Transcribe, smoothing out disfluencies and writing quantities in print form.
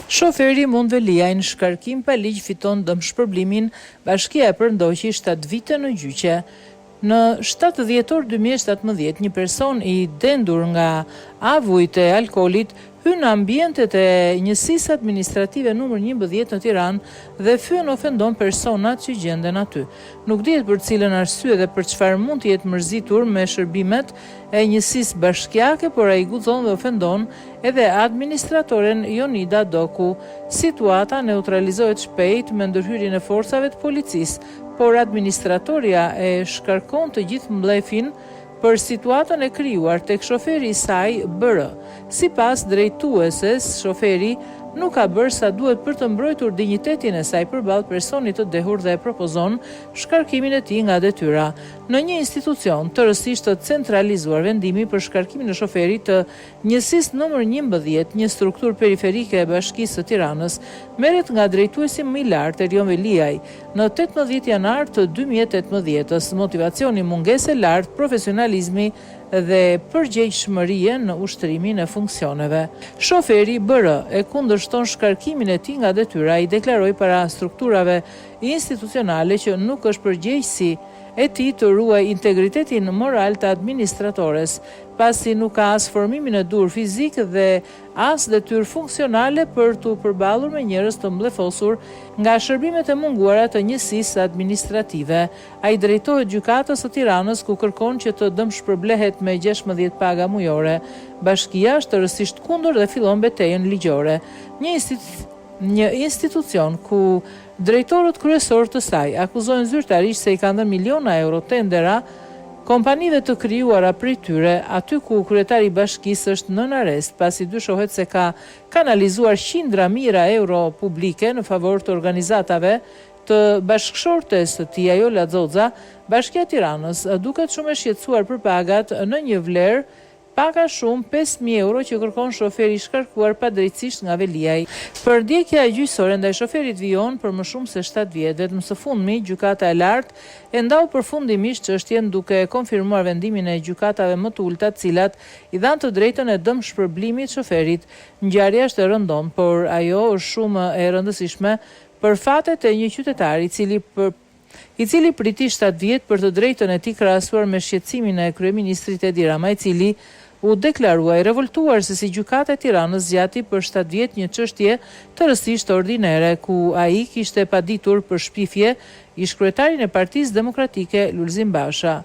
Shoferi Mundve Liaj në shkarkim pa ligj fiton dëmshpërblimin. Bashkia e përndoqi 7 vite në gjyqe. Në 7 dhjetor 2017, një person i dendur nga avujt e alkoolit hyn në ambientet e njësisë administrative numër 11 në Tiranë dhe fyen ofendon personat që gjenden aty. Nuk dihet për cilën arsye dhe për çfarë mund të jetë mërzitur me shërbimet e njësisë bashkiake, por ai guxon dhe ofendon edhe administratoren Jonida Doku. Situata neutralizohet shpejt me ndërhyrjen e forcave të policisë, por administratoria e shkarkon të gjithë mblefin për situatën e krijuar tek shoferi i saj BR. Sipas drejtueses, shoferi nuk ka bërë sa duhet për të mbrojtur dinjitetin e saj përballë personit të dehur dhe e propozon shkarkimin e tij nga detyra. Në një institucion të rësisht të centralizuar, vendimi për shkarkimin e shoferit të njësisë numër 11, një strukturë periferike e Bashkisë së Tiranës, merret nga drejtuesi më i lartë Erion Veliaj. Në 18 janar të 2018-s, motivacioni mungesë e lartë, profesionalizmi dhe përgjegjshmërie në ushtrimin e funksioneve. Shoferi BR e kundërshton shkarkimin e tij nga detyra. I deklaroi para strukturave institucionale që nuk është përgjegjësi e tij të ruaj integritetin moral të administratores, pasi nuk ka as formimin e dur fizik dhe as detyrë funksionale për të përballur me njerëz të mblefosur nga shërbimet e munguara të njësisë administrative. Ai drejtohet gjykatës së Tiranës, ku kërkon që të dëmshpërblehet me 16 paga mujore. Bashkia është rësisht kundër dhe fillon betejën ligjore. Një institucion ku drejtorët kryesor të saj akuzojnë zyrtarisht se i kanë dhënë miliona euro tendera kompanive të krijuara prej tyre, aty ku kryetari i bashkisë është nën arrest, pasi dyshohet se ka kanalizuar qindra mijëra euro publike në favor të organizatave të bashkëshortes së tij, Ajola Xoxa. Bashkia e Tiranës duket shumë e shqetësuar për pagat në një vlerë pak a shumë 5.000 euro që kërkon shoferi i shkarkuar padrejtësisht nga Veliaj. Përdjekja e gjyqësore ndaj shoferit vijon për më shumë se 7 vjet. Vetëm së fundmi, gjykata e lartë e ndau përfundimisht çështjen duke konfirmuar vendimin e gjykatave më të ulta, të cilat i dhanë të drejtën e dëmshpërblimit shoferit. Ngjarja është e rëndom, por ajo është shumë e rëndësishme për fatet e një qytetari i cili priti 7 vjet për të drejtën e tij krahasuar me shqetësimin e kryeministrit Edi Rama, i cili u deklarua i revoltuar se si gjykata e Tiranës zgjati për 7 vjet një çështje të rësisht ordinere, ku ai kishte paditur për shpifje ish kryetarin e Partisë Demokratike Lulzim Basha.